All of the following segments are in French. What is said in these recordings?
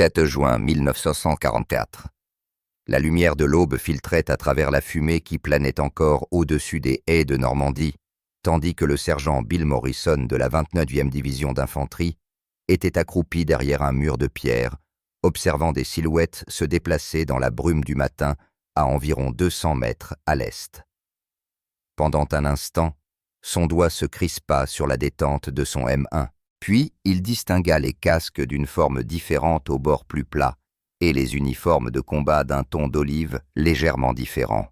7 juin 1944. La lumière de l'aube filtrait à travers la fumée qui planait encore au-dessus des haies de Normandie, tandis que le sergent Bill Morrison de la 29e division d'infanterie était accroupi derrière un mur de pierre, observant des silhouettes se déplacer dans la brume du matin à environ 200 mètres à l'est. Pendant un instant, son doigt se crispa sur la détente de son M1, puis il distingua les casques d'une forme différente au bord plus plat et les uniformes de combat d'un ton d'olive légèrement différent.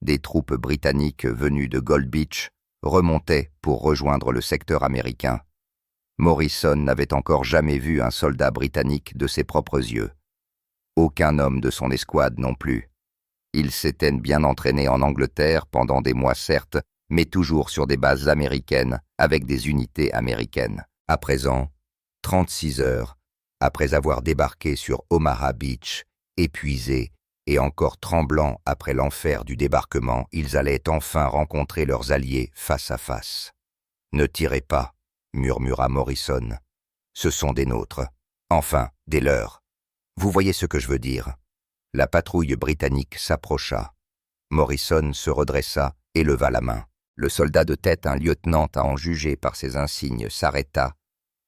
Des troupes britanniques venues de Gold Beach remontaient pour rejoindre le secteur américain. Morrison n'avait encore jamais vu un soldat britannique de ses propres yeux. Aucun homme de son escouade non plus. Il s'était bien entraîné en Angleterre pendant des mois certes, mais toujours sur des bases américaines avec des unités américaines. À présent, 36 heures, après avoir débarqué sur Omaha Beach, épuisés et encore tremblants après l'enfer du débarquement, ils allaient enfin rencontrer leurs alliés face à face. « Ne tirez pas », murmura Morrison. « Ce sont des nôtres. Enfin, des leurs. Vous voyez ce que je veux dire ?» La patrouille britannique s'approcha. Morrison se redressa et leva la main. Le soldat de tête, un lieutenant à en juger par ses insignes, s'arrêta,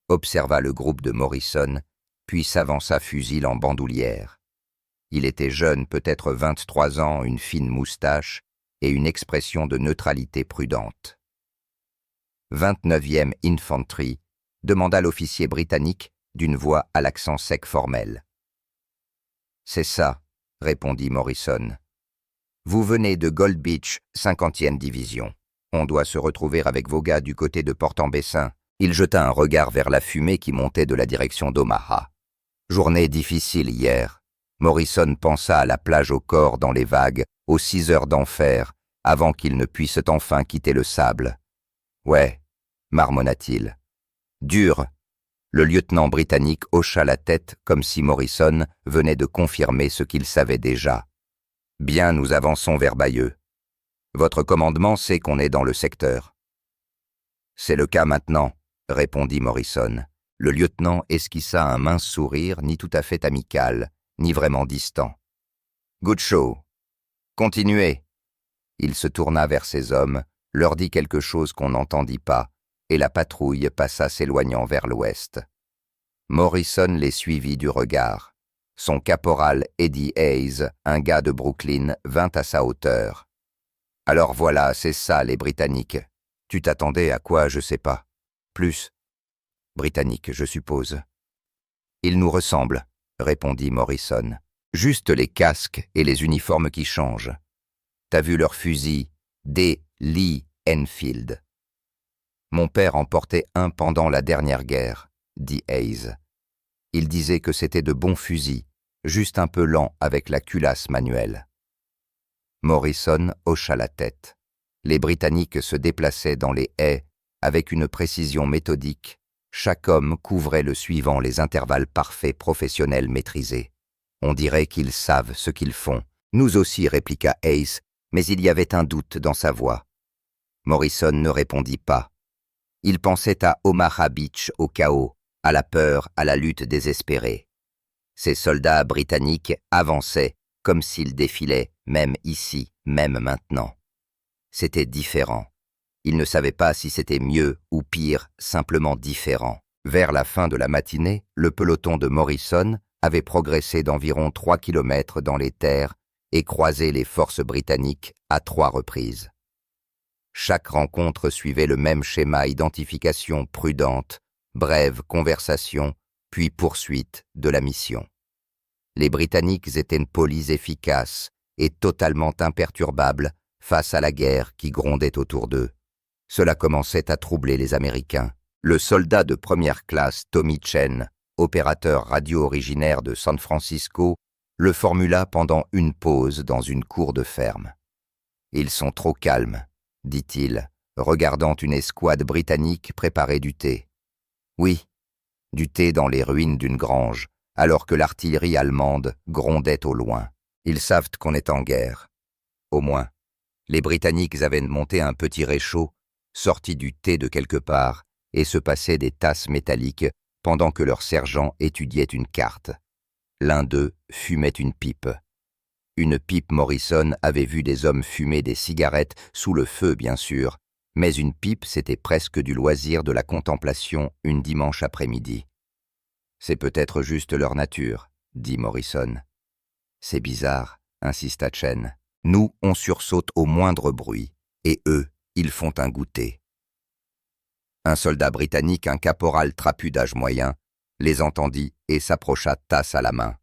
observa le groupe de Morrison, puis s'avança fusil en bandoulière. Il était jeune, peut-être 23 ans, une fine moustache et une expression de neutralité prudente. 29e Infantry, demanda l'officier britannique d'une voix à l'accent sec formel. « C'est ça, » répondit Morrison. « Vous venez de Gold Beach, 50e division. On doit se retrouver avec vos gars du côté de Port-en-Bessin. » Il jeta un regard vers la fumée qui montait de la direction d'Omaha. Journée difficile hier. Morrison pensa à la plage au corps dans les vagues, aux 6 heures d'enfer, avant qu'ils ne puissent enfin quitter le sable. « Ouais, » marmonna-t-il. « Dur. » Le lieutenant britannique hocha la tête comme si Morrison venait de confirmer ce qu'il savait déjà. « Bien, nous avançons vers Bayeux. Votre commandement sait qu'on est dans le secteur. »« C'est le cas maintenant, » répondit Morrison. Le lieutenant esquissa un mince sourire, ni tout à fait amical, ni vraiment distant. « Good show. Continuez. » Il se tourna vers ses hommes, leur dit quelque chose qu'on n'entendit pas, et la patrouille passa s'éloignant vers l'ouest. Morrison les suivit du regard. Son caporal Eddie Hayes, un gars de Brooklyn, vint à sa hauteur. « Alors voilà, c'est ça les Britanniques. Tu t'attendais à quoi, je sais pas. Plus. Britannique, je suppose. »« Ils nous ressemblent, » répondit Morrison. « Juste les casques et les uniformes qui changent. T'as vu leurs fusils, des Lee Enfield. Mon père en portait un pendant la dernière guerre, dit Hayes. Il disait que c'était de bons fusils, juste un peu lents avec la culasse manuelle. » Morrison hocha la tête. Les Britanniques se déplaçaient dans les haies avec une précision méthodique. Chaque homme couvrait le suivant les intervalles parfaits professionnels maîtrisés. On dirait qu'ils savent ce qu'ils font. Nous aussi, répliqua Hayes, mais il y avait un doute dans sa voix. Morrison ne répondit pas. Il pensait à Omaha Beach au chaos, à la peur, à la lutte désespérée. Ces soldats britanniques avançaient comme s'ils défilaient, même ici, même maintenant. C'était différent. Il ne savait pas si c'était mieux ou pire, simplement différent. Vers la fin de la matinée, le peloton de Morrison avait progressé d'environ 3 kilomètres dans les terres et croisé les forces britanniques à 3 reprises. Chaque rencontre suivait le même schéma: identification prudente, brève conversation, puis poursuite de la mission. Les Britanniques étaient polis, efficaces et totalement imperturbables face à la guerre qui grondait autour d'eux. Cela commençait à troubler les Américains. Le soldat de première classe Tommy Chen, opérateur radio originaire de San Francisco, le formula pendant une pause dans une cour de ferme. « Ils sont trop calmes, » dit-il, regardant une escouade britannique préparer du thé. « Oui, du thé dans les ruines d'une grange, alors que l'artillerie allemande grondait au loin. Ils savent qu'on est en guerre. Au moins, les Britanniques avaient monté un petit réchaud, sorti du thé de quelque part, et se passaient des tasses métalliques pendant que leur sergent étudiait une carte. l'un d'eux fumait une pipe. Une pipe, Morrison avait vu des hommes fumer des cigarettes, sous le feu bien sûr, mais une pipe c'était presque du loisir de la contemplation une dimanche après-midi. « C'est peut-être juste leur nature », dit Morrison. « C'est bizarre, » insista Chen. « Nous, on sursaute au moindre bruit, et eux, ils font un goûter. » Un soldat britannique, un caporal trapu d'âge moyen, les entendit et s'approcha tasse à la main.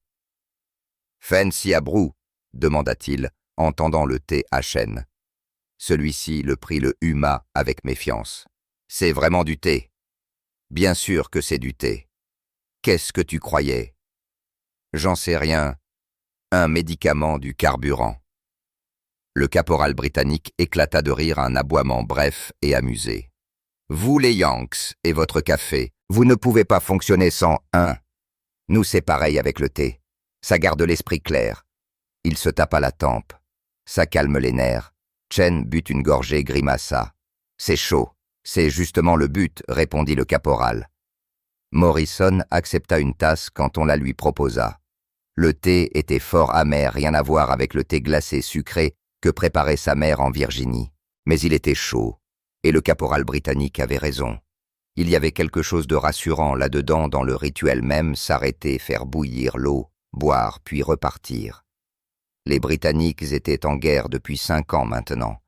« Fancy à brou ?» demanda-t-il, en tendant le thé à Chen. Celui-ci le huma avec méfiance. « C'est vraiment du thé. »« Bien sûr que c'est du thé. Qu'est-ce que tu croyais ?»« J'en sais rien. Un médicament du carburant. » Le caporal britannique éclata de rire un aboiement bref et amusé. « Vous les Yanks et votre café, vous ne pouvez pas fonctionner sans un. Nous c'est pareil avec le thé. Ça garde l'esprit clair. » Il se tapa la tempe. Ça calme les nerfs. Chen but une gorgée, grimaça. « C'est chaud. C'est justement le but, » répondit le caporal. Morrison accepta une tasse quand on la lui proposa. Le thé était fort amer, rien à voir avec le thé glacé sucré que préparait sa mère en Virginie. Mais il était chaud, et le caporal britannique avait raison. Il y avait quelque chose de rassurant là-dedans dans le rituel même, s'arrêter, faire bouillir l'eau, boire puis repartir. Les Britanniques étaient en guerre depuis 5 ans maintenant.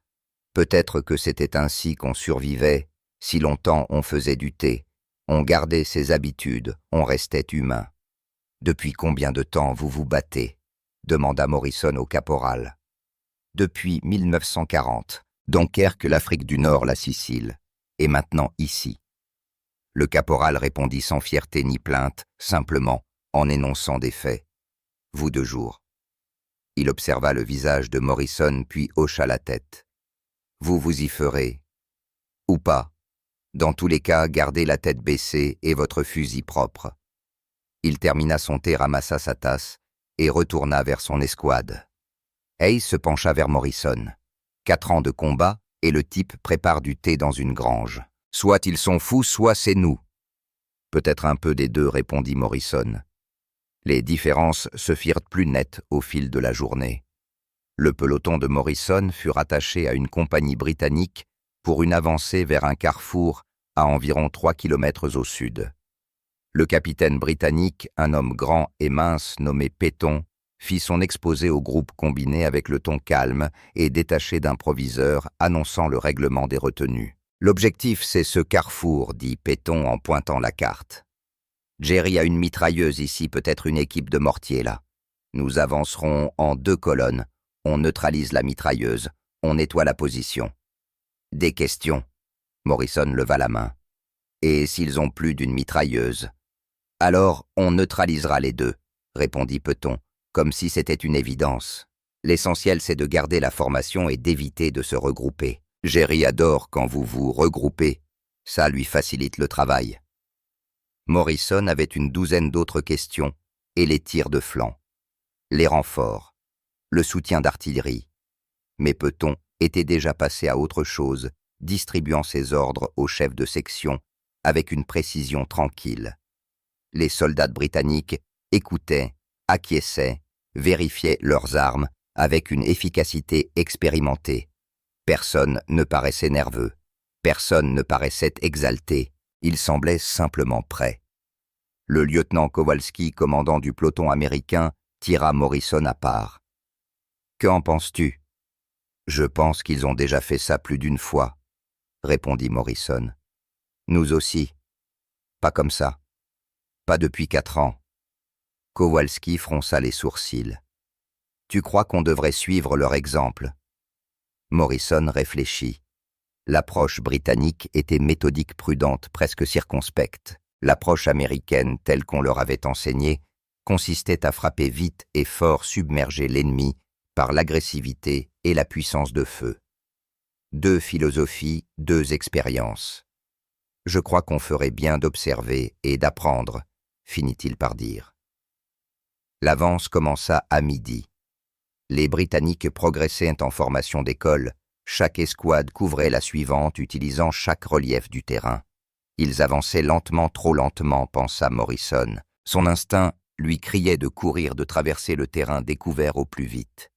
Peut-être que c'était ainsi qu'on survivait, si longtemps on faisait du thé, on gardait ses habitudes, on restait humain. « Depuis combien de temps vous vous battez ?» demanda Morrison au caporal. « Depuis 1940, Dunkerque, l'Afrique du Nord, la Sicile, et maintenant ici. » Le caporal répondit sans fierté ni plainte, simplement en énonçant des faits. « Vous 2 jours. » Il observa le visage de Morrison puis hocha la tête. « Vous vous y ferez. Ou pas. Dans tous les cas, gardez la tête baissée et votre fusil propre. » Il termina son thé, ramassa sa tasse et retourna vers son escouade. Hayes se pencha vers Morrison. 4 ans de combat et le type prépare du thé dans une grange. Soit ils sont fous, soit c'est nous. Peut-être un peu des deux, répondit Morrison. Les différences se firent plus nettes au fil de la journée. Le peloton de Morrison fut rattaché à une compagnie britannique pour une avancée vers un carrefour à environ 3 kilomètres au sud. Le capitaine britannique, un homme grand et mince nommé Péton, fit son exposé au groupe combiné avec le ton calme et détaché d'un proviseur annonçant le règlement des retenues. « L'objectif, c'est ce carrefour, dit Péton en pointant la carte. Jerry a une mitrailleuse ici, peut-être une équipe de mortiers là. Nous avancerons en 2 colonnes. On neutralise la mitrailleuse. On nettoie la position. » Des questions. Morrison leva la main. « Et s'ils ont plus d'une mitrailleuse ?»« Alors, on neutralisera les 2, » répondit Péton, comme si c'était une évidence. « L'essentiel, c'est de garder la formation et d'éviter de se regrouper. Jerry adore quand vous vous regroupez. Ça lui facilite le travail. » Morrison avait une 12aine d'autres questions, et les tirs de flanc, les renforts, le soutien d'artillerie. Mais Péton était déjà passé à autre chose, distribuant ses ordres aux chefs de section avec une précision tranquille. Les soldats britanniques écoutaient, acquiesçaient, vérifiaient leurs armes avec une efficacité expérimentée. Personne ne paraissait nerveux, personne ne paraissait exalté, il semblait simplement prêt. Le lieutenant Kowalski, commandant du peloton américain, tira Morrison à part. « Qu'en penses-tu ?»« Je pense qu'ils ont déjà fait ça plus d'une fois, » répondit Morrison. « Nous aussi. Pas comme ça. Pas depuis 4 ans. » Kowalski fronça les sourcils. « Tu crois qu'on devrait suivre leur exemple ?» Morrison réfléchit. L'approche britannique était méthodique, prudente, presque circonspecte. L'approche américaine, telle qu'on leur avait enseignée, consistait à frapper vite et fort, submerger l'ennemi par l'agressivité et la puissance de feu. 2 philosophies, 2 expériences. Je crois qu'on ferait bien d'observer et d'apprendre, finit-il par dire. L'avance commença à midi. Les Britanniques progressaient en formation d'école. Chaque escouade couvrait la suivante, utilisant chaque relief du terrain. Ils avançaient lentement, trop lentement, pensa Morrison. Son instinct lui criaient de courir, de traverser le terrain découvert au plus vite.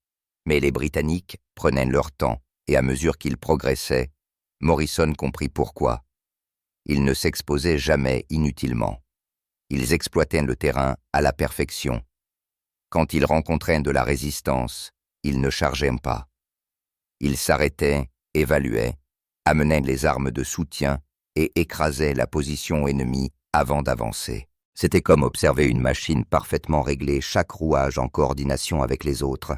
Mais les Britanniques prenaient leur temps, et à mesure qu'ils progressaient, Morrison comprit pourquoi. Ils ne s'exposaient jamais inutilement. Ils exploitaient le terrain à la perfection. Quand ils rencontraient de la résistance, ils ne chargeaient pas. Ils s'arrêtaient, évaluaient, amenaient les armes de soutien et écrasaient la position ennemie avant d'avancer. C'était comme observer une machine parfaitement réglée, chaque rouage en coordination avec les autres.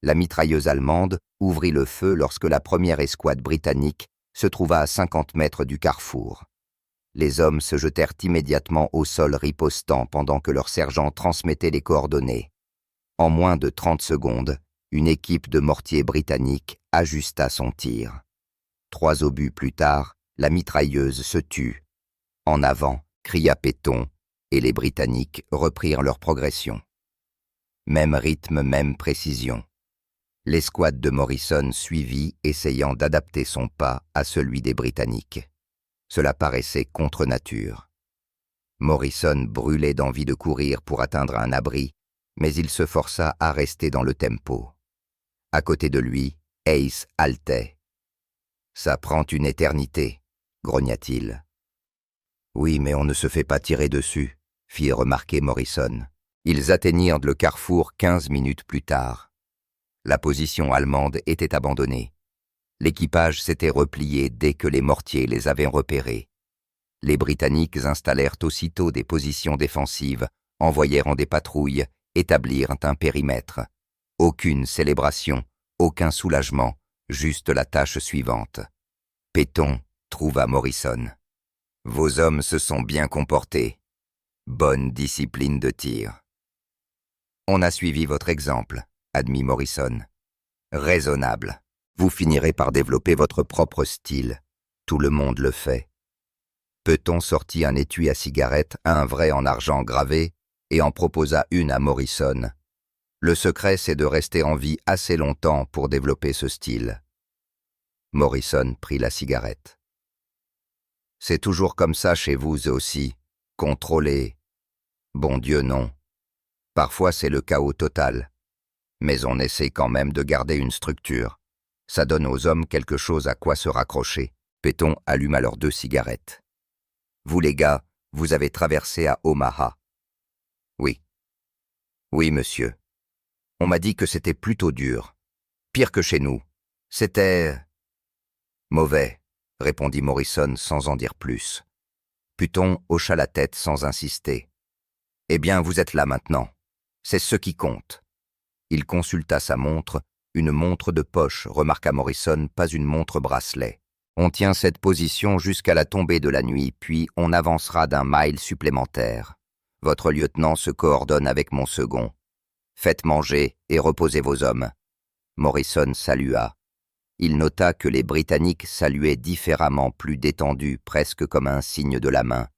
La mitrailleuse allemande ouvrit le feu lorsque la première escouade britannique se trouva à 50 mètres du carrefour. Les hommes se jetèrent immédiatement au sol ripostant pendant que leur sergent transmettait les coordonnées. En moins de 30 secondes, une équipe de mortiers britanniques ajusta son tir. 3 obus plus tard, la mitrailleuse se tut. En avant, cria Péton, et les Britanniques reprirent leur progression. Même rythme, même précision. L'escouade de Morrison suivit, essayant d'adapter son pas à celui des Britanniques. Cela paraissait contre nature. Morrison brûlait d'envie de courir pour atteindre un abri, mais il se força à rester dans le tempo. À côté de lui, Ace haletait. « Ça prend une éternité », grogna-t-il. « Oui, mais on ne se fait pas tirer dessus », fit remarquer Morrison. Ils atteignirent le carrefour 15 minutes plus tard. La position allemande était abandonnée. L'équipage s'était replié dès que les mortiers les avaient repérés. Les Britanniques installèrent aussitôt des positions défensives, envoyèrent des patrouilles, établirent un périmètre. Aucune célébration, aucun soulagement, juste la tâche suivante. Péton trouva Morrison. « Vos hommes se sont bien comportés. Bonne discipline de tir. »« On a suivi votre exemple, » admit Morrison. « Raisonnable. Vous finirez par développer votre propre style. Tout le monde le fait. » Péton sortit un étui à cigarettes, un vrai en argent gravé, et en proposa une à Morrison. Le secret, c'est de rester en vie assez longtemps pour développer ce style. Morrison prit la cigarette. « C'est toujours comme ça chez vous aussi, contrôlé. Bon Dieu, non. Parfois, c'est le chaos total. Mais on essaie quand même de garder une structure. Ça donne aux hommes quelque chose à quoi se raccrocher. » Péton alluma leurs 2 cigarettes. « Vous les gars, vous avez traversé à Omaha. »« Oui. »« Oui, monsieur. On m'a dit que c'était plutôt dur. Pire que chez nous. C'était... » « Mauvais, » répondit Morrison sans en dire plus. Péton hocha la tête sans insister. « Eh bien, vous êtes là maintenant. C'est ce qui compte. » Il consulta sa montre, une montre de poche, remarqua Morrison, pas une montre bracelet. « On tient cette position jusqu'à la tombée de la nuit, puis on avancera d'1 mile supplémentaire. Votre lieutenant se coordonne avec mon second. Faites manger et reposez vos hommes. » Morrison salua. Il nota que les Britanniques saluaient différemment, plus détendus, presque comme un signe de la main.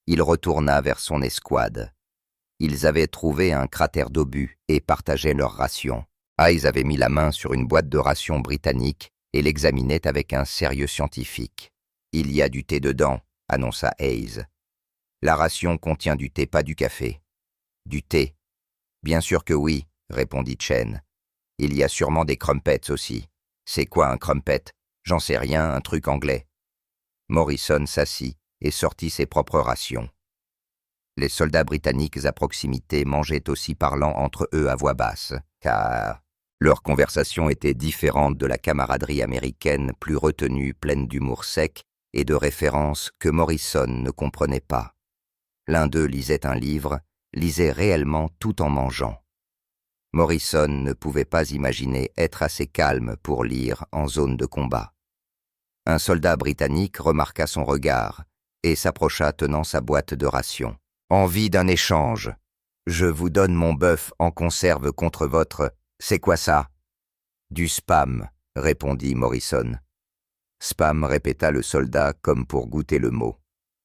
Il retourna vers son escouade. Ils avaient trouvé un cratère d'obus et partageaient leurs rations. Hayes avait mis la main sur une boîte de rations britannique et l'examinait avec un sérieux scientifique. « Il y a du thé dedans », annonça Hayes. « La ration contient du thé, pas du café. »« Du thé ? Bien sûr que oui, » répondit Chen. « Il y a sûrement des crumpets aussi. » « C'est quoi un crumpet ? J'en sais rien, un truc anglais. » Morrison s'assit et sortit ses propres rations. Les soldats britanniques à proximité mangeaient aussi parlant entre eux à voix basse, car leur conversation était différente de la camaraderie américaine, plus retenue, pleine d'humour sec et de références que Morrison ne comprenait pas. L'un d'eux lisait un livre, lisait réellement tout en mangeant. Morrison ne pouvait pas imaginer être assez calme pour lire en zone de combat. Un soldat britannique remarqua son regard et s'approcha tenant sa boîte de rations. « Envie d'un échange. Je vous donne mon bœuf en conserve contre votre... C'est quoi ça ?»« Du spam, » répondit Morrison. Spam, répéta le soldat comme pour goûter le mot.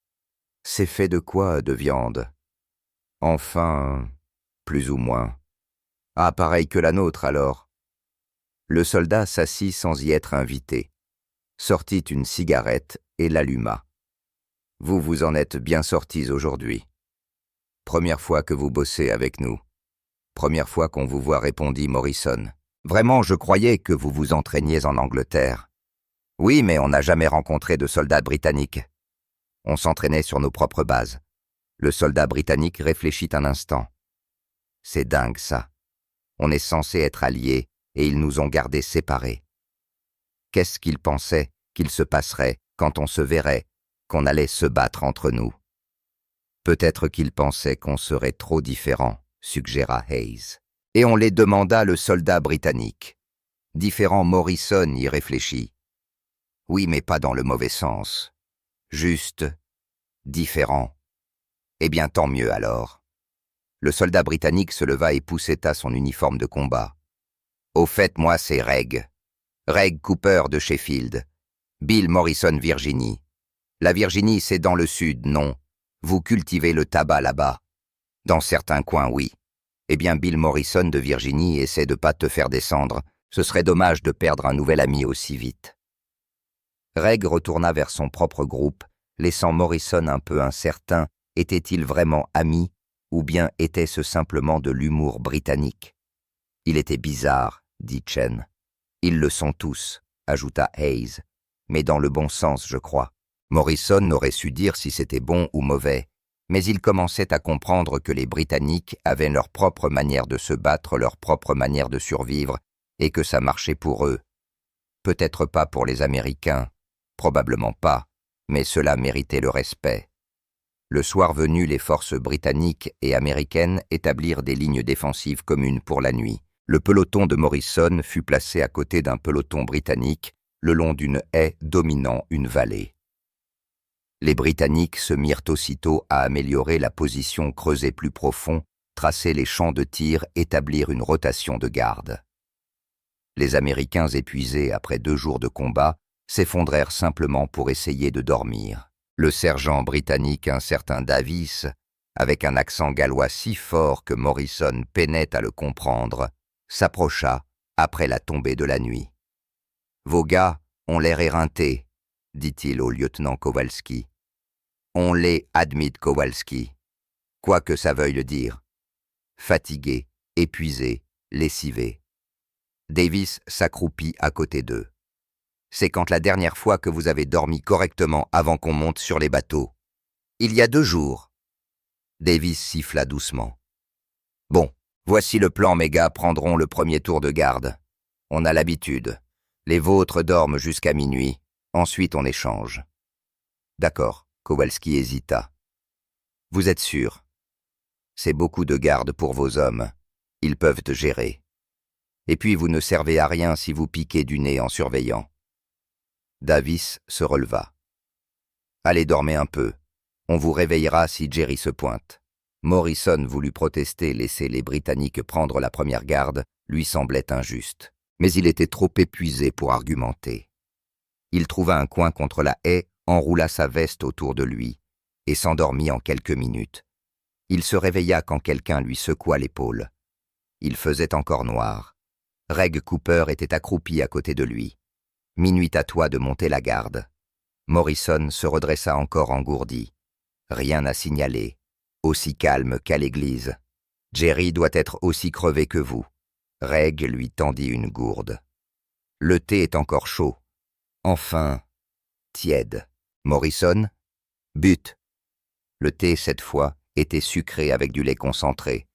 « C'est fait de quoi, de viande ? » « Enfin, plus ou moins. » « Ah, pareil que la nôtre, alors. » Le soldat s'assit sans y être invité, sortit une cigarette et l'alluma. « Vous vous en êtes bien sortis aujourd'hui. » Première fois que vous bossez avec nous. Première fois qu'on vous voit, répondit Morrison. Vraiment, je croyais que vous vous entraîniez en Angleterre. Oui, mais on n'a jamais rencontré de soldats britanniques. On s'entraînait sur nos propres bases. Le soldat britannique réfléchit un instant. C'est dingue, ça. On est censé être alliés et ils nous ont gardés séparés. Qu'est-ce qu'ils pensaient qu'il se passerait quand on se verrait, qu'on allait se battre entre nous? Peut-être qu'ils pensaient qu'on serait trop différents, suggéra Hayes. Et on les demanda le soldat britannique. Différent, Morrison y réfléchit. Oui, mais pas dans le mauvais sens. Juste différent. Eh bien, tant mieux alors. Le soldat britannique se leva et pousseta son uniforme de combat. Au fait, moi, c'est Reg. Reg Cooper de Sheffield. Bill Morrison, Virginie. La Virginie, c'est dans le sud, non? Vous cultivez le tabac là-bas. Dans certains coins, oui. Eh bien, Bill Morrison de Virginie essaie de pas te faire descendre. Ce serait dommage de perdre un nouvel ami aussi vite. Reg retourna vers son propre groupe, laissant Morrison un peu incertain. Était-il vraiment ami, ou bien était-ce simplement de l'humour britannique? Il était bizarre, dit Chen. Ils le sont tous, ajouta Hayes, mais dans le bon sens, je crois. Morrison n'aurait su dire si c'était bon ou mauvais, mais il commençait à comprendre que les Britanniques avaient leur propre manière de se battre, leur propre manière de survivre, et que ça marchait pour eux. Peut-être pas pour les Américains, probablement pas, mais cela méritait le respect. Le soir venu, les forces britanniques et américaines établirent des lignes défensives communes pour la nuit. Le peloton de Morrison fut placé à côté d'un peloton britannique, le long d'une haie dominant une vallée. Les Britanniques se mirent aussitôt à améliorer la position, creuser plus profond, tracer les champs de tir, établir une rotation de garde. Les Américains, épuisés après 2 jours de combat, s'effondraient simplement pour essayer de dormir. Le sergent britannique, un certain Davis, avec un accent gallois si fort que Morrison peinait à le comprendre, s'approcha après la tombée de la nuit. « Vos gars ont l'air éreintés, dit-il au lieutenant Kowalski. On l'est, admit Kowalski, quoi que ça veuille le dire. Fatigué, épuisé, lessivé. Davis s'accroupit à côté d'eux. C'est quand la dernière fois que vous avez dormi correctement avant qu'on monte sur les bateaux? Il y a 2 jours. Davis siffla doucement. Bon, voici le plan, mes gars prendront le premier tour de garde. On a l'habitude. Les vôtres dorment jusqu'à minuit. Ensuite, on échange. D'accord, Kowalski hésita. Vous êtes sûr? C'est beaucoup de garde pour vos hommes. Ils peuvent te gérer. Et puis vous ne servez à rien si vous piquez du nez en surveillant. Davis se releva. Allez, dormez un peu. On vous réveillera si Jerry se pointe. Morrison voulut protester, laisser les Britanniques prendre la première garde, lui semblait injuste. Mais il était trop épuisé pour argumenter. Il trouva un coin contre la haie, enroula sa veste autour de lui et s'endormit en quelques minutes. Il se réveilla quand quelqu'un lui secoua l'épaule. Il faisait encore noir. Reg Cooper était accroupi à côté de lui. Minuit à toi de monter la garde. Morrison se redressa encore engourdi. Rien à signaler. Aussi calme qu'à l'église. Jerry doit être aussi crevé que vous. Reg lui tendit une gourde. Le thé est encore chaud. Enfin, tiède. Morrison, but. Le thé, cette fois, était sucré avec du lait concentré.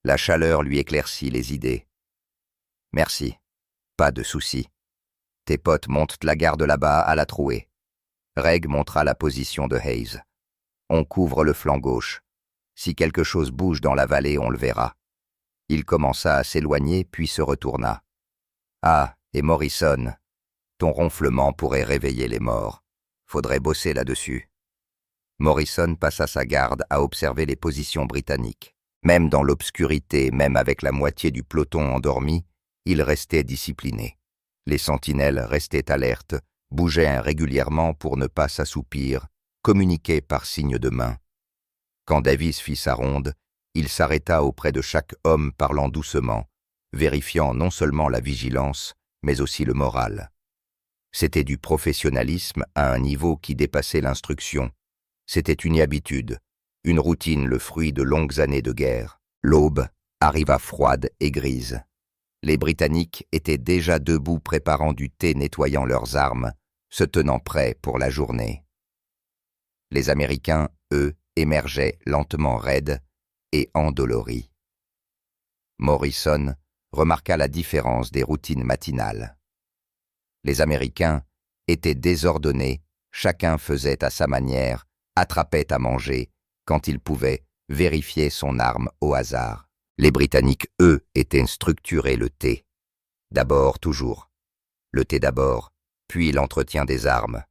La chaleur lui éclaircit les idées. Merci. Pas de souci. Tes potes montent la garde là-bas à la trouée. Reg montra la position de Hayes. On couvre le flanc gauche. Si quelque chose bouge dans la vallée, on le verra. Il commença à s'éloigner, puis se retourna. Ah, et Morrison, ton ronflement pourrait réveiller les morts. Faudrait bosser là-dessus. Morrison passa sa garde à observer les positions britanniques. Même dans l'obscurité, même avec la moitié du peloton endormi, il restait discipliné. Les sentinelles restaient alertes, bougeaient régulièrement pour ne pas s'assoupir, communiquaient par signes de main. Quand Davis fit sa ronde, il s'arrêta auprès de chaque homme parlant doucement, vérifiant non seulement la vigilance, mais aussi le moral. C'était du professionnalisme à un niveau qui dépassait l'instruction. C'était une habitude, Une routine, le fruit de longues années de guerre. L'aube arriva froide et grise. Les Britanniques étaient déjà debout préparant du thé, nettoyant leurs armes, se tenant prêts pour la journée. Les Américains, eux, émergeaient lentement raides et endoloris. Morrison remarqua la différence des routines matinales. Les Américains étaient désordonnés, chacun faisait à sa manière, attrapait à manger, quand il pouvait, vérifier son arme au hasard. Les Britanniques, eux, étaient structurés le thé. D'abord, toujours. Le thé d'abord, puis l'entretien des armes.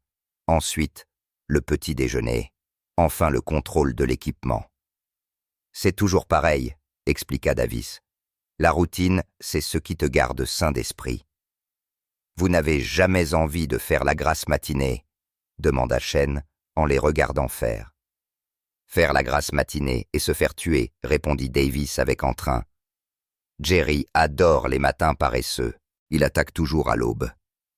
Ensuite, le petit déjeuner. Enfin, le contrôle de l'équipement. C'est toujours pareil, expliqua Davis. La routine, c'est ce qui te garde sain d'esprit. Vous n'avez jamais envie de faire la grasse matinée, demanda Chen en les regardant faire. Faire la grasse matinée et se faire tuer, répondit Davis avec entrain. Jerry adore les matins paresseux. Il attaque toujours à l'aube.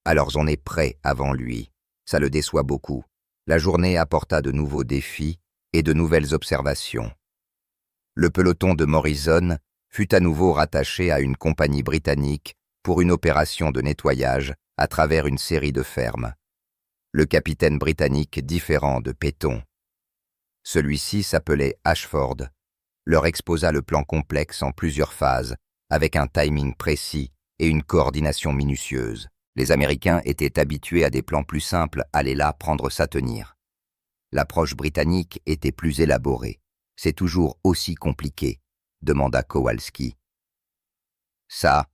Alors on est prêt avant lui. Ça le déçoit beaucoup. La journée apporta de nouveaux défis et de nouvelles observations. Le peloton de Morrison fut à nouveau rattaché à une compagnie britannique pour une opération de nettoyage à travers une série de fermes. Le capitaine britannique différent de Péton. Celui-ci s'appelait Ashford, leur exposa le plan complexe en plusieurs phases, avec un timing précis et une coordination minutieuse. Les Américains étaient habitués à des plans plus simples, allaient là prendre sa tenir. L'approche britannique était plus élaborée. C'est toujours aussi compliqué, demanda Kowalski. Ça,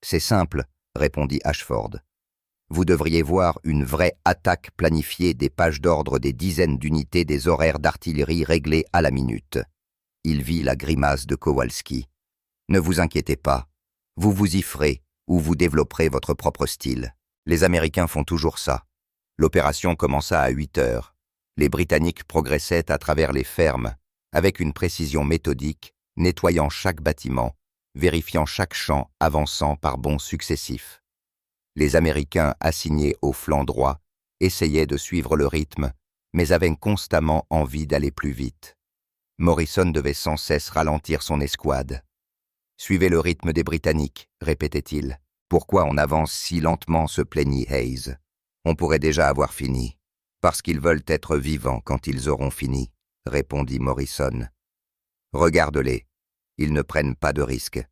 c'est simple, répondit Ashford. Vous devriez voir une vraie attaque planifiée, des pages d'ordre, des dizaines d'unités, des horaires d'artillerie réglés à la minute. Il vit la grimace de Kowalski. Ne vous inquiétez pas, vous vous y ferez ou vous développerez votre propre style. Les Américains font toujours ça. L'opération commença à 8 heures. Les Britanniques progressaient à travers les fermes, avec une précision méthodique, nettoyant chaque bâtiment, vérifiant chaque champ, avançant par bonds successifs. Les Américains assignés au flanc droit essayaient de suivre le rythme, mais avaient constamment envie d'aller plus vite. Morrison devait sans cesse ralentir son escouade. « Suivez le rythme des Britanniques », répétait-il. « Pourquoi on avance si lentement ?» se plaignit Hayes. « On pourrait déjà avoir fini. »« Parce qu'ils veulent être vivants quand ils auront fini », répondit Morrison. « Regarde-les, ils ne prennent pas de risques. »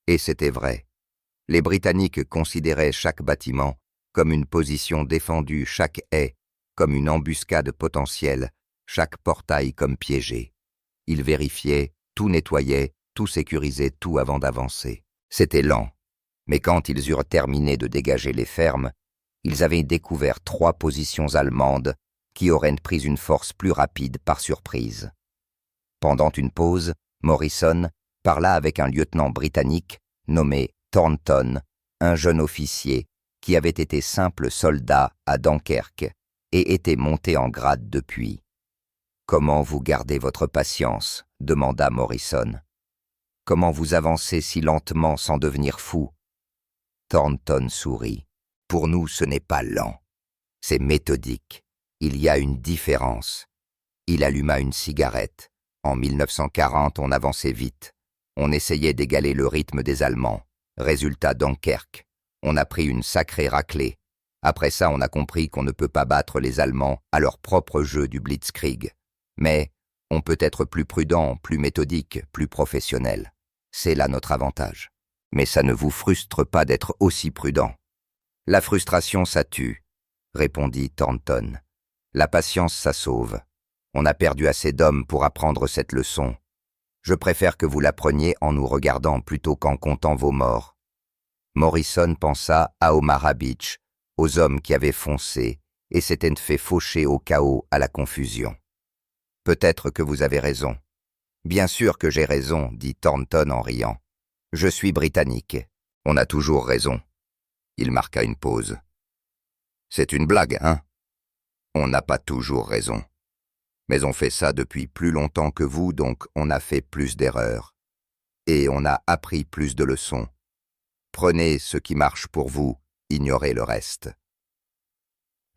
Et c'était vrai. Les Britanniques considéraient chaque bâtiment comme une position défendue, chaque haie comme une embuscade potentielle, chaque portail comme piégé. Ils vérifiaient, tout nettoyaient, tout sécurisaient, tout avant d'avancer. C'était lent, mais quand ils eurent terminé de dégager les fermes, ils avaient découvert 3 positions allemandes qui auraient pris une force plus rapide par surprise. Pendant une pause, Morrison parla avec un lieutenant britannique nommé Thornton, un jeune officier qui avait été simple soldat à Dunkerque et était monté en grade depuis. « Comment vous gardez votre patience ?» demanda Morrison. « Comment vous avancez si lentement sans devenir fou ?» Thornton sourit. « Pour nous, ce n'est pas lent. C'est méthodique. Il y a une différence. » Il alluma une cigarette. En 1940, on avançait vite. On essayait d'égaler le rythme des Allemands. Résultat, Dunkerque. On a pris une sacrée raclée. Après ça, on a compris qu'on ne peut pas battre les Allemands à leur propre jeu du Blitzkrieg. Mais on peut être plus prudent, plus méthodique, plus professionnel. C'est là notre avantage. Mais ça ne vous frustre pas d'être aussi prudent. La frustration, ça tue, répondit Thornton. La patience, ça sauve. On a perdu assez d'hommes pour apprendre cette leçon. Je préfère que vous l'appreniez en nous regardant plutôt qu'en comptant vos morts. Morrison pensa à Omaha Beach, aux hommes qui avaient foncé et s'étaient fait faucher au chaos, à la confusion. Peut-être que vous avez raison. Bien sûr que j'ai raison, dit Thornton en riant. Je suis britannique. On a toujours raison. Il marqua une pause. C'est une blague, hein? On n'a pas toujours raison. Mais on fait ça depuis plus longtemps que vous, donc on a fait plus d'erreurs. Et on a appris plus de leçons. Prenez ce qui marche pour vous, ignorez le reste.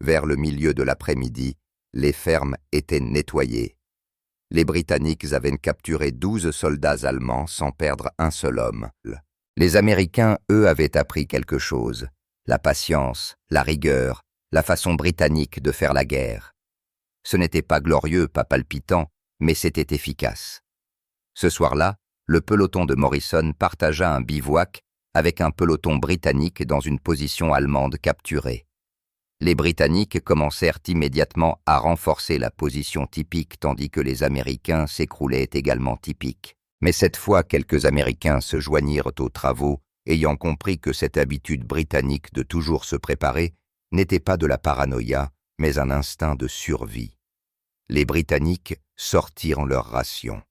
Vers le milieu de l'après-midi, les fermes étaient nettoyées. Les Britanniques avaient capturé 12 soldats allemands sans perdre un seul homme. Les Américains, eux, avaient appris quelque chose. La patience, la rigueur, la façon britannique de faire la guerre. Ce n'était pas glorieux, pas palpitant, mais c'était efficace. Ce soir-là, le peloton de Morrison partagea un bivouac avec un peloton britannique dans une position allemande capturée. Les Britanniques commencèrent immédiatement à renforcer la position typique tandis que les Américains s'écroulaient également typiques. Mais cette fois, quelques Américains se joignirent aux travaux, ayant compris que cette habitude britannique de toujours se préparer n'était pas de la paranoïa, mais un instinct de survie. Les Britanniques sortirent leurs rations.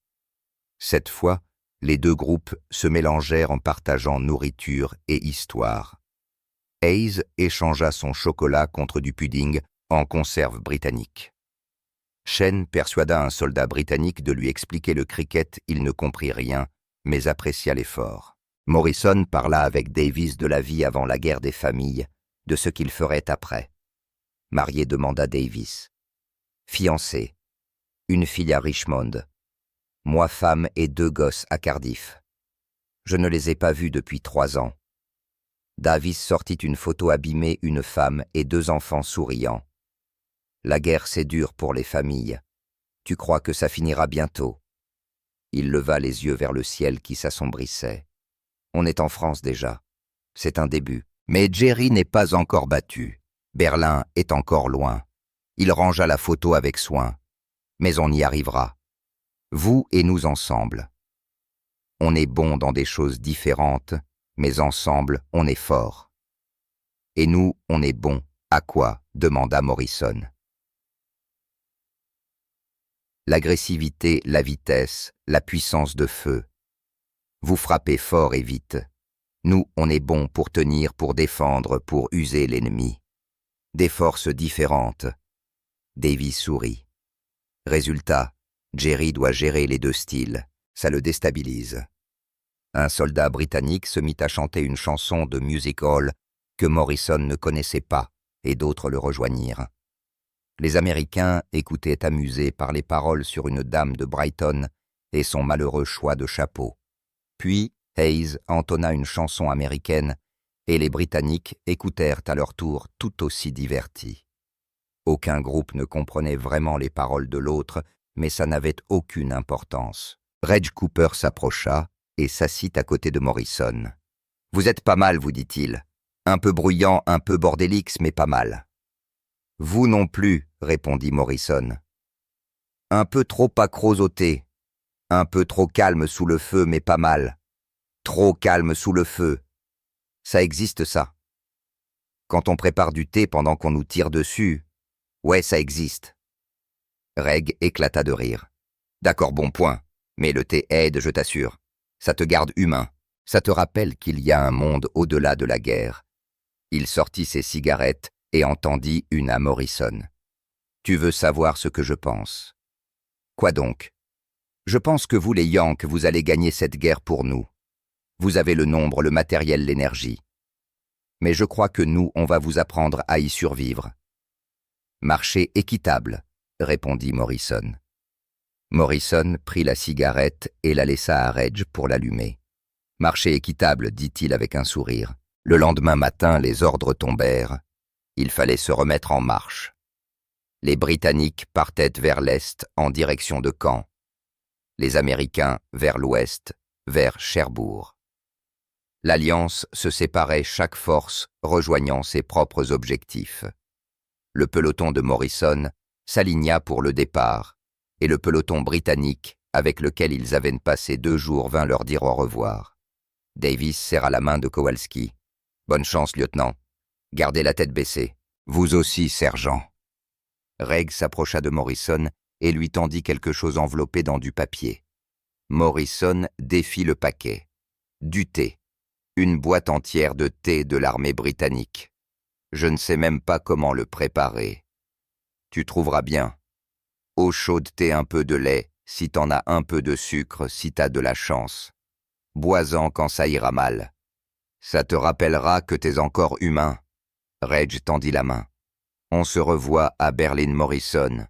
Cette fois, les deux groupes se mélangèrent en partageant nourriture et histoire. Hayes échangea son chocolat contre du pudding en conserve britannique. Shen persuada un soldat britannique de lui expliquer le cricket, il ne comprit rien, mais apprécia l'effort. Morrison parla avec Davis de la vie avant la guerre des familles, de ce qu'il ferait après. Marié demanda Davis. Fiancé. Une fille à Richmond. Moi femme et 2 gosses à Cardiff. Je ne les ai pas vus depuis 3 ans. Davis sortit une photo abîmée, une femme et 2 enfants souriants. La guerre c'est dur pour les familles. Tu crois que ça finira bientôt? Il leva les yeux vers le ciel qui s'assombrissait. On est en France déjà. C'est un début. Mais Jerry n'est pas encore battu. Berlin est encore loin. Il rangea la photo avec soin. Mais on y arrivera. Vous et nous ensemble. On est bon dans des choses différentes, mais ensemble, on est fort. Et nous, on est bon. À quoi? Demanda Morrison. L'agressivité, la vitesse, la puissance de feu. Vous frappez fort et vite. Nous, on est bon pour tenir, pour défendre, pour user l'ennemi. Des forces différentes. Davy sourit. Résultat, Jerry doit gérer les 2 styles. Ça le déstabilise. Un soldat britannique se mit à chanter une chanson de music hall que Morrison ne connaissait pas, et d'autres le rejoignirent. Les Américains écoutaient amusés par les paroles sur une dame de Brighton et son malheureux choix de chapeau. Puis, Hayes entonna une chanson américaine et les Britanniques écoutèrent à leur tour tout aussi divertis. Aucun groupe ne comprenait vraiment les paroles de l'autre, mais ça n'avait aucune importance. Reg Cooper s'approcha et s'assit à côté de Morrison. « Vous êtes pas mal, vous dit-il. Un peu bruyant, un peu bordélix, mais pas mal. »« Vous non plus, » répondit Morrison. « Un peu trop acrosoté. Un peu trop calme sous le feu, mais pas mal. Trop calme sous le feu. Ça existe, ça. Quand on prépare du thé pendant qu'on nous tire dessus, ouais, ça existe. » Reg éclata de rire. « D'accord, bon point. Mais le thé aide, je t'assure. Ça te garde humain. Ça te rappelle qu'il y a un monde au-delà de la guerre. » Il sortit ses cigarettes et entendit une à Morrison. « Tu veux savoir ce que je pense? »« Quoi donc? »« Je pense que vous, les Yanks, vous allez gagner cette guerre pour nous. Vous avez le nombre, le matériel, l'énergie. Mais je crois que nous, on va vous apprendre à y survivre. »« Marché équitable, » répondit Morrison. Morrison prit la cigarette et la laissa à Reg pour l'allumer. « Marché équitable, dit-il avec un sourire. Le lendemain matin, les ordres tombèrent. Il fallait se remettre en marche. Les Britanniques partaient vers l'est en direction de Caen. Les Américains vers l'ouest, vers Cherbourg. L'Alliance se séparait, chaque force rejoignant ses propres objectifs. Le peloton de Morrison s'aligna pour le départ, et le peloton britannique, avec lequel ils avaient passé 2 jours, vint leur dire au revoir. Davis serra la main de Kowalski. « Bonne chance, lieutenant. Gardez la tête baissée. Vous aussi, sergent. » Reg s'approcha de Morrison et lui tendit quelque chose enveloppé dans du papier. Morrison défit le paquet. Du thé. Une boîte entière de thé de l'armée britannique. Je ne sais même pas comment le préparer. Tu trouveras bien. Eau chaude, thé, un peu de lait, si t'en as un peu de sucre, si t'as de la chance. Bois-en quand ça ira mal. Ça te rappellera que t'es encore humain. Reg tendit la main. On se revoit à Berlin Morrison.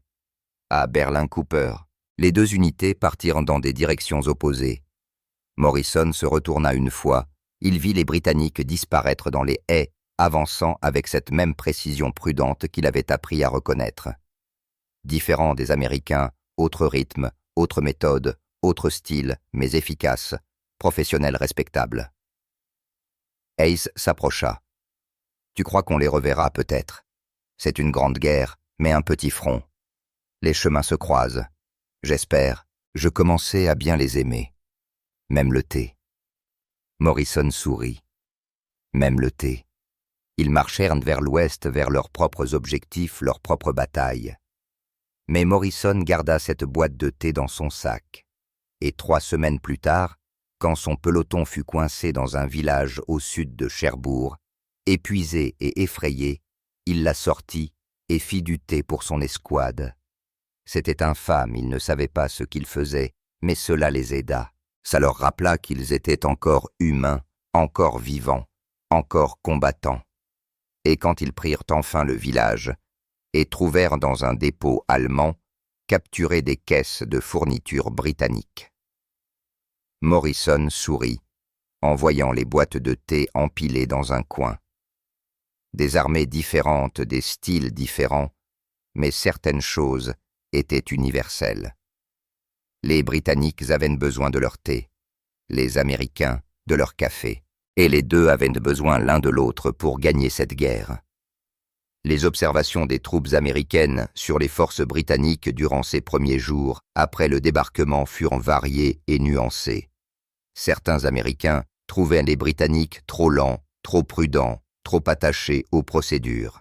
À Berlin Cooper. Les deux unités partirent dans des directions opposées. Morrison se retourna une fois, il vit les Britanniques disparaître dans les haies, avançant avec cette même précision prudente qu'il avait appris à reconnaître. Différents des Américains, autre rythme, autre méthode, autre style, mais efficace, professionnel respectable. Hayes s'approcha. « Tu crois qu'on les reverra peut-être? C'est une grande guerre, mais un petit front. Les chemins se croisent. J'espère, je commençais à bien les aimer. Même le thé. » Morrison sourit. Même le thé. Ils marchèrent vers l'ouest, vers leurs propres objectifs, leurs propres batailles. Mais Morrison garda cette boîte de thé dans son sac. Et 3 semaines plus tard, quand son peloton fut coincé dans un village au sud de Cherbourg, épuisé et effrayé, il la sortit et fit du thé pour son escouade. C'était infâme, ils ne savaient pas ce qu'ils faisaient, mais cela les aida. Ça leur rappela qu'ils étaient encore humains, encore vivants, encore combattants. Et quand ils prirent enfin le village, et trouvèrent dans un dépôt allemand capturé des caisses de fournitures britanniques. Morrison sourit, en voyant les boîtes de thé empilées dans un coin. Des armées différentes, des styles différents, mais certaines choses étaient universelles. Les Britanniques avaient besoin de leur thé, les Américains de leur café, et les deux avaient besoin l'un de l'autre pour gagner cette guerre. Les observations des troupes américaines sur les forces britanniques durant ces premiers jours après le débarquement furent variées et nuancées. Certains Américains trouvaient les Britanniques trop lents, trop prudents, trop attachés aux procédures.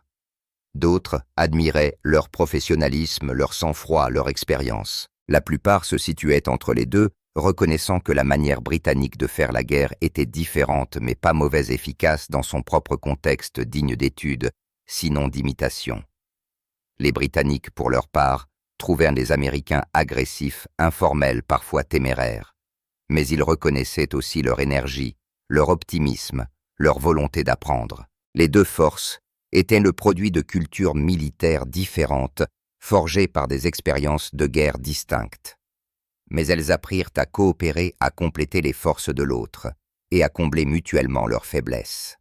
D'autres admiraient leur professionnalisme, leur sang-froid, leur expérience. La plupart se situaient entre les deux, reconnaissant que la manière britannique de faire la guerre était différente mais pas mauvaise efficace dans son propre contexte digne d'étude, sinon d'imitation. Les Britanniques, pour leur part, trouvèrent les Américains agressifs, informels, parfois téméraires. Mais ils reconnaissaient aussi leur énergie, leur optimisme, leur volonté d'apprendre. Les deux forces étaient le produit de cultures militaires différentes, forgées par des expériences de guerre distinctes. Mais elles apprirent à coopérer, à compléter les forces de l'autre, et à combler mutuellement leurs faiblesses.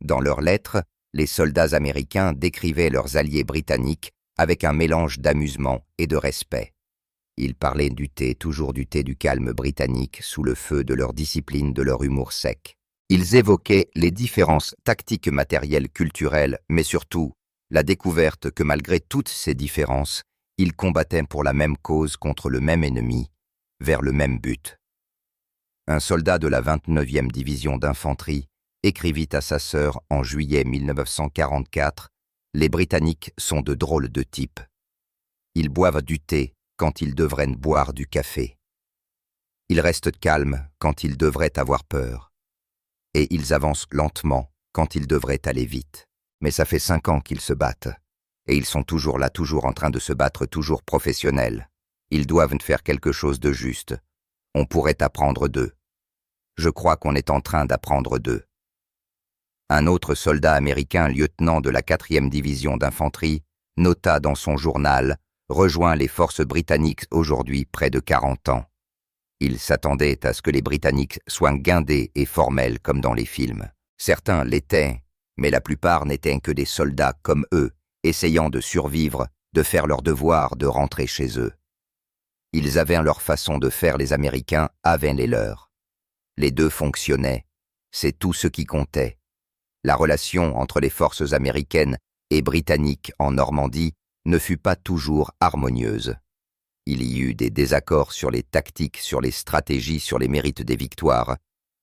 Dans leurs lettres, les soldats américains décrivaient leurs alliés britanniques avec un mélange d'amusement et de respect. Ils parlaient du thé, toujours du thé du calme britannique, sous le feu de leur discipline, de leur humour sec. Ils évoquaient les différences tactiques, matérielles, culturelles, mais surtout la découverte que malgré toutes ces différences, ils combattaient pour la même cause contre le même ennemi, vers le même but. Un soldat de la 29e division d'infanterie écrivit à sa sœur en juillet 1944 « Les Britanniques sont de drôles de types. Ils boivent du thé quand ils devraient boire du café. Ils restent calmes quand ils devraient avoir peur. Et ils avancent lentement quand ils devraient aller vite. Mais ça fait 5 ans qu'ils se battent. Et ils sont toujours là, toujours en train de se battre, toujours professionnels. Ils doivent faire quelque chose de juste. On pourrait apprendre d'eux. Je crois qu'on est en train d'apprendre d'eux. » Un autre soldat américain, lieutenant de la 4e division d'infanterie, nota dans son journal « Rejoint les forces britanniques aujourd'hui près de 40 ans. » Il s'attendait à ce que les Britanniques soient guindés et formels comme dans les films. Certains l'étaient, mais la plupart n'étaient que des soldats comme eux, essayant de survivre, de faire leur devoir, de rentrer chez eux. Ils avaient leur façon de faire, les Américains avaient les leurs. Les deux fonctionnaient, c'est tout ce qui comptait. La relation entre les forces américaines et britanniques en Normandie ne fut pas toujours harmonieuse. Il y eut des désaccords sur les tactiques, sur les stratégies, sur les mérites des victoires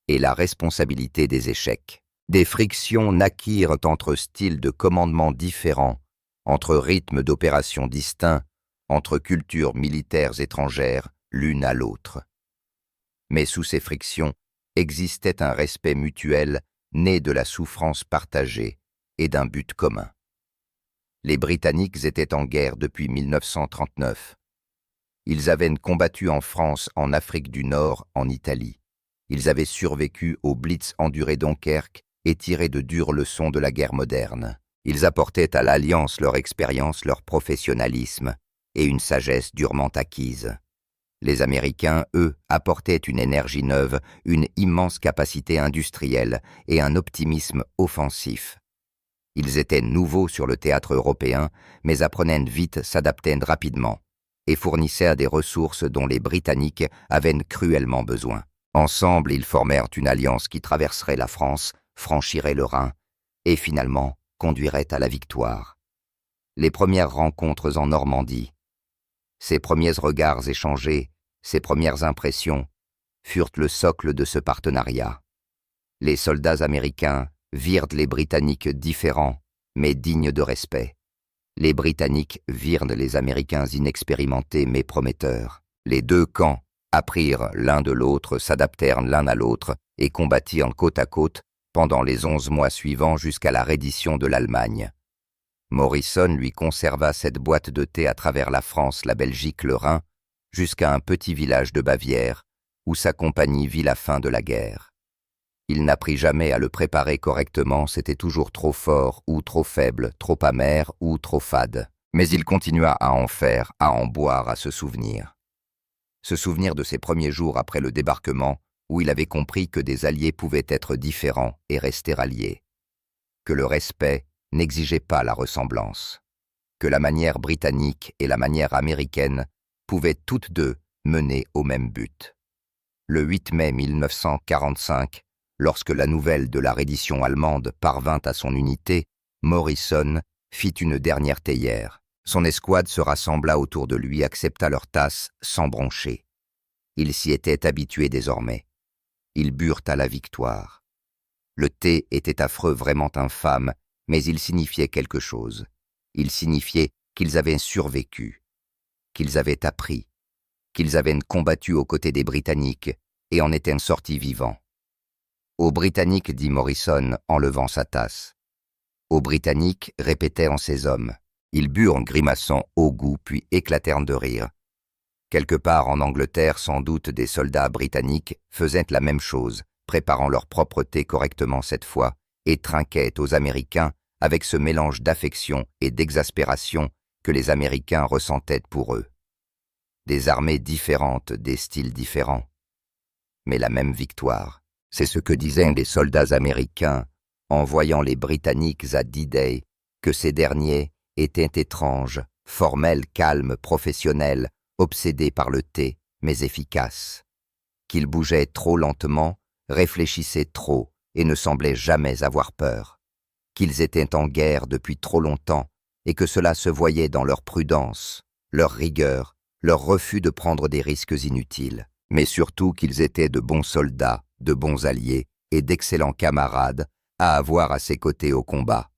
et la responsabilité des échecs. Des frictions naquirent entre styles de commandement différents, entre rythmes d'opération distincts, entre cultures militaires étrangères l'une à l'autre. Mais sous ces frictions existait un respect mutuel né de la souffrance partagée et d'un but commun. Les Britanniques étaient en guerre depuis 1939. Ils avaient combattu en France, en Afrique du Nord, en Italie. Ils avaient survécu au Blitz enduré Dunkerque et tiré de dures leçons de la guerre moderne. Ils apportaient à l'Alliance leur expérience, leur professionnalisme et une sagesse durement acquise. Les Américains, eux, apportaient une énergie neuve, une immense capacité industrielle et un optimisme offensif. Ils étaient nouveaux sur le théâtre européen, mais apprenaient vite, s'adaptaient rapidement et fournissaient à des ressources dont les Britanniques avaient cruellement besoin. Ensemble, ils formèrent une alliance qui traverserait la France, franchirait le Rhin et finalement conduirait à la victoire. Les premières rencontres en Normandie, ces premiers regards échangés, ces premières impressions furent le socle de ce partenariat. Les soldats américains virent les Britanniques différents, mais dignes de respect. Les Britanniques virent les Américains inexpérimentés mais prometteurs. Les deux camps apprirent l'un de l'autre, s'adaptèrent l'un à l'autre et combattirent côte à côte pendant les 11 mois suivants jusqu'à la reddition de l'Allemagne. Morrison lui conserva cette boîte de thé à travers la France, la Belgique, le Rhin, jusqu'à un petit village de Bavière, où sa compagnie vit la fin de la guerre. Il n'apprit jamais à le préparer correctement, c'était toujours trop fort ou trop faible, trop amer ou trop fade. Mais il continua à en faire, à en boire, à se souvenir. Se souvenir de ses premiers jours après le débarquement, où il avait compris que des alliés pouvaient être différents et rester alliés. Que le respect n'exigeait pas la ressemblance. Que la manière britannique et la manière américaine pouvaient toutes deux mener au même but. Le 8 mai 1945, lorsque la nouvelle de la reddition allemande parvint à son unité, Morrison fit une dernière théière. Son escouade se rassembla autour de lui, accepta leur tasse sans broncher. Ils s'y étaient habitués désormais. Ils burent à la victoire. Le thé était affreux, vraiment infâme, mais il signifiait quelque chose. Il signifiait qu'ils avaient survécu, qu'ils avaient appris, qu'ils avaient combattu aux côtés des Britanniques et en étaient sortis vivants. Aux Britanniques, dit Morrison en levant sa tasse. Aux Britanniques, répétèrent ces hommes. Ils burent, grimaçant au goût, puis éclatèrent de rire. Quelque part en Angleterre, sans doute, des soldats britanniques faisaient la même chose, préparant leur propre thé correctement cette fois, et trinquaient aux Américains avec ce mélange d'affection et d'exaspération que les Américains ressentaient pour eux. Des armées différentes, des styles différents. Mais la même victoire. C'est ce que disaient les soldats américains en voyant les Britanniques à D-Day, que ces derniers étaient étranges, formels, calmes, professionnels, obsédés par le thé, mais efficaces. Qu'ils bougeaient trop lentement, réfléchissaient trop et ne semblaient jamais avoir peur. Qu'ils étaient en guerre depuis trop longtemps et que cela se voyait dans leur prudence, leur rigueur, leur refus de prendre des risques inutiles, mais surtout qu'ils étaient de bons soldats, de bons alliés et d'excellents camarades à avoir à ses côtés au combat.